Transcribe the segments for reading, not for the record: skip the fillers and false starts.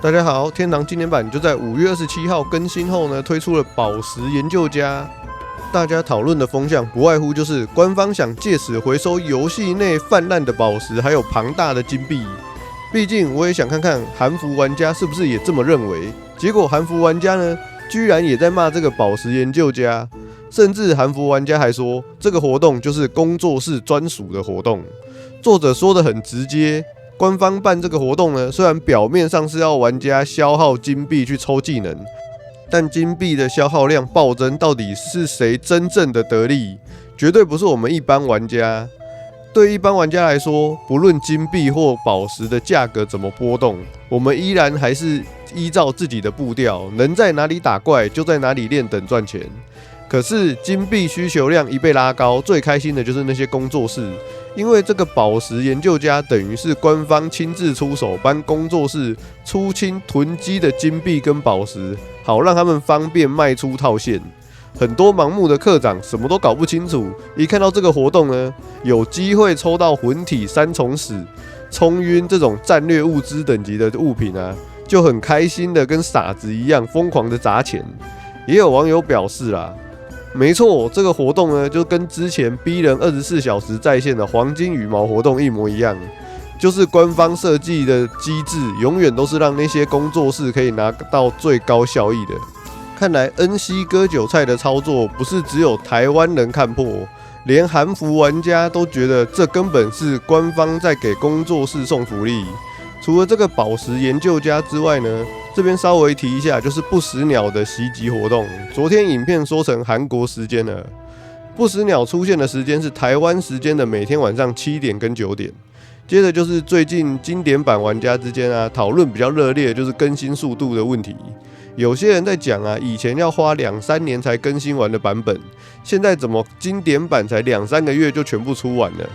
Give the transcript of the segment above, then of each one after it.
大家好，天堂經典版就在5月27號更新後呢，推出了寶石研究家。大家討論的風向不外乎就是官方想借此回收遊戲內泛濫的寶石，還有龐大的金幣。畢竟我也想看看韓服玩家是不是也這麼認為。結果韓服玩家呢，居然也在罵這個寶石研究家，甚至韓服玩家還說這個活動就是工作室專屬的活動。作者說得很直接。官方辦這個活動呢，雖然表面上是要玩家消耗金幣去抽技能，但金幣的消耗量暴增，到底是誰真正的得利？絕對不是我們一般玩家。對一般玩家來說，不論金幣或寶石的價格怎麼波動，我們依然還是依照自己的步調，能在哪裡打怪就在哪裡練等賺錢。可是金幣需求量一被拉高，最開心的就是那些工作室，因為這個寶石研究家等於是官方親自出手幫工作室出清囤積的金幣跟寶石，好讓他們方便賣出套現。很多盲目的課長什麼都搞不清楚，一看到這個活動呢，有機會抽到魂體三重矢、衝暈這種戰略物資等級的物品啊，就很開心的跟傻子一樣瘋狂的砸錢。也有網友表示啦，沒錯，這個活動呢，就跟之前逼人24小時在線的黃金羽毛活動一模一樣，就是官方設計的機制，永遠都是讓那些工作室可以拿到最高效益的。看來恩熙割韭菜的操作，不是只有台灣人看破，連韓服玩家都覺得這根本是官方在給工作室送福利。除了這個寶石研究家之外呢，這邊稍微提一下，就是不死鳥的襲擊活動。昨天影片說成韓國時間了，不死鳥出現的時間是台灣時間的每天晚上7點跟9點。接着就是最近經典版玩家之間啊討論比較熱烈，就是更新速度的問題。有些人在講啊，以前要花2-3年才更新完的版本，現在怎麼經典版才2-3個月就全部出完了？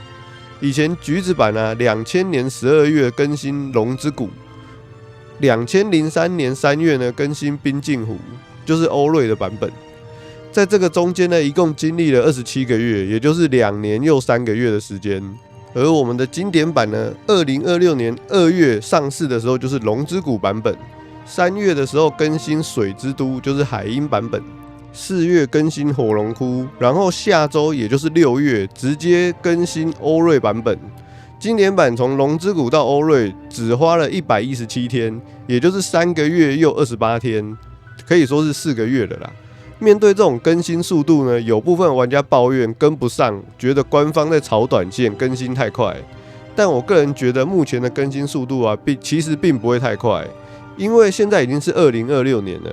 以前橘子版啊，2000年12月更新龍之谷，2003年3月呢更新冰鏡湖，就是歐瑞的版本。在這個中間呢，一共經歷了27個月，也就是2年又3個月的時間。而我們的經典版呢，2026年2月上市的時候就是龍之谷版本，3月的時候更新水之都，就是海鷹版本。4月更新火龍窟，然後下周也就是6月直接更新歐瑞版本。經典版從龍之谷到歐瑞只花了117天，也就是3個月又28天，可以說是4個月了啦。面對這種更新速度呢，有部分玩家抱怨跟不上，覺得官方在炒短線，更新太快。但我個人覺得目前的更新速度啊，其實並不會太快，因為現在已經是2026年了。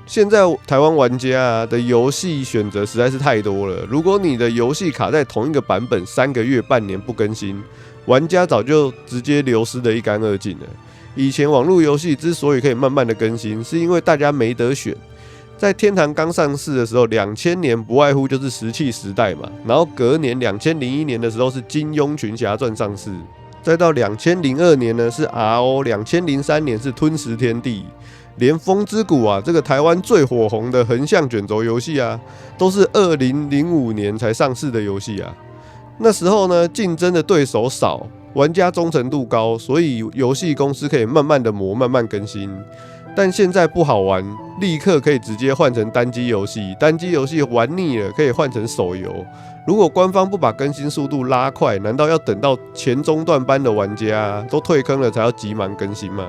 現在台灣玩家的遊戲選擇實在是太多了，如果你的遊戲卡在同一個版本3個月、半年不更新，玩家早就直接流失得一乾二淨了。以前網絡遊戲之所以可以慢慢的更新，是因為大家沒得選。在天堂剛上市的時候，2000年不外乎就是石器時代嘛，然後隔年2001年的時候是金庸群俠傳上市，再到2002年呢是 RO，2003年是吞食天地。連風之谷啊，這個台灣最火紅的橫向卷軸遊戲啊，都是2005年才上市的遊戲啊。那時候呢，競爭的對手少，玩家忠誠度高，所以遊戲公司可以慢慢的磨，慢慢更新。但現在不好玩，立刻可以直接換成單機遊戏，单機遊戏玩膩了可以換成手遊。如果官方不把更新速度拉快，難道要等到前中段班的玩家都退坑了才要急忙更新嗎？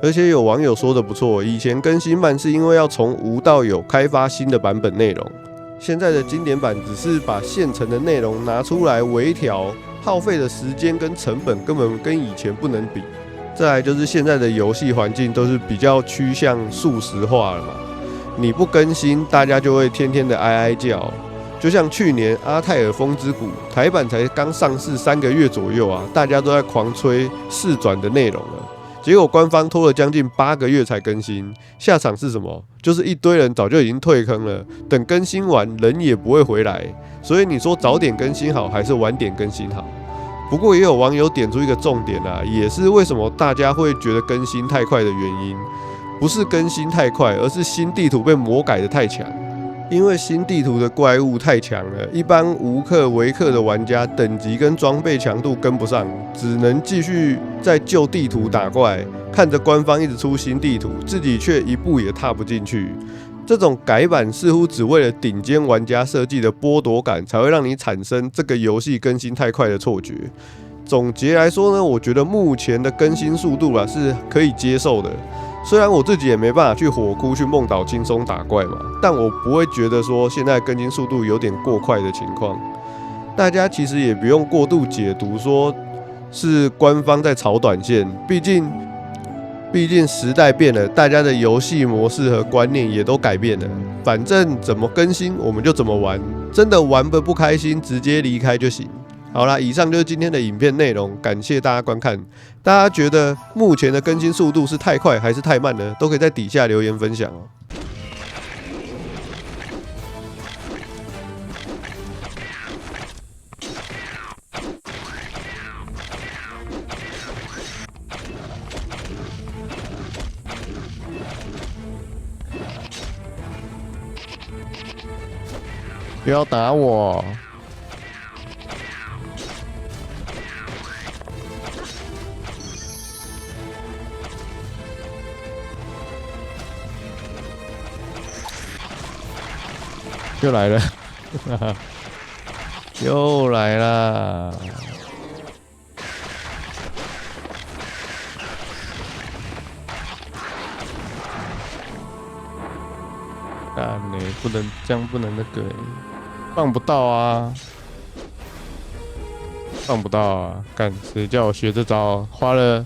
而且有網友說的不錯，以前更新慢是因為要從無到有開發新的版本內容，現在的經典版只是把現成的內容拿出來微調，耗費的時間跟成本根本跟以前不能比。再來就是現在的遊戲環境都是比較趨向速食化了嘛，你不更新，大家就會天天的哀哀叫。就像去年阿泰爾風之谷台版才剛上市3個月左右啊，大家都在狂吹4轉的內容了。結果官方拖了將近8個月才更新，下場是什麼？就是一堆人早就已經退坑了，等更新完人也不會回來。所以你說早點更新好還是晚點更新好？不過也有網友點出一個重點啊，也是為什麼大家會覺得更新太快的原因，不是更新太快，而是新地图被魔改得太強。因為新地圖的怪物太強了，一般无氪、微氪的玩家等級跟裝備強度跟不上，只能繼續在舊地圖打怪，看着官方一直出新地圖，自己卻一步也踏不進去。這種改版似乎只為了頂尖玩家設計的剝奪感，才會讓你產生這個遊戲更新太快的錯覺。總結來說呢，我覺得目前的更新速度是可以接受的。雖然我自己也沒辦法去火窟、去夢島輕鬆打怪嘛，但我不會覺得說現在更新速度有點過快的情況。大家其實也不用過度解讀，說是官方在炒短線，畢竟時代變了，大家的遊戲模式和觀念也都改變了。反正怎麼更新我們就怎麼玩，真的玩得不開心直接離開就行。好啦，以上就是今天的影片內容，感謝大家觀看。大家覺得目前的更新速度是太快還是太慢呢？都可以在底下留言分享哦。不要打我！又來了，又來啦！幹呢，不能这樣，不能那個。放不到啊！放不到啊！幹，誰叫我學這招？花了，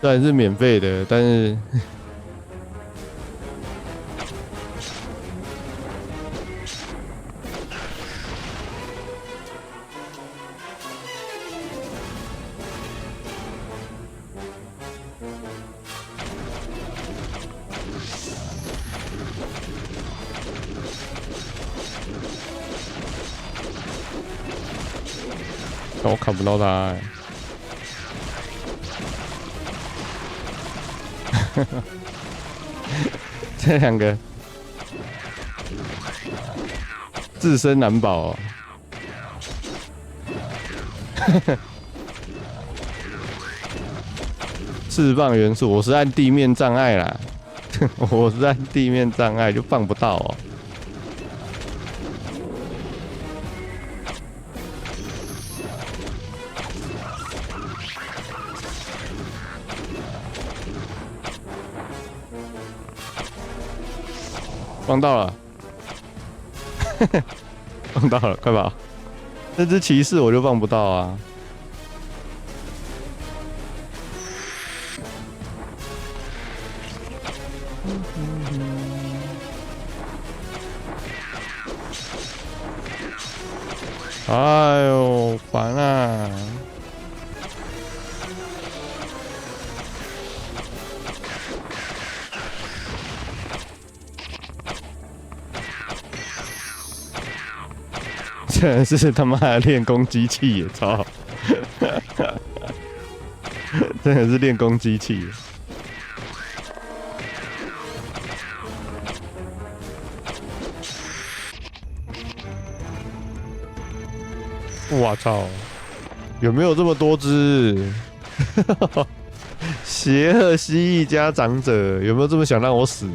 雖然是免費的，但是我看不到他欸。這兩個自身難保哦。釋放元素，我是按地面障礙啦，我是按地面障礙就放不到哦。放到了，放到了，快跑！那只騎士我就放不到啊。哎呦，煩啊！真的是他媽的練功機器耶！操！真的是練功機器耶。我操！有沒有這麼多隻？邪惡蜥蜴加長者，有沒有這麼想讓我死？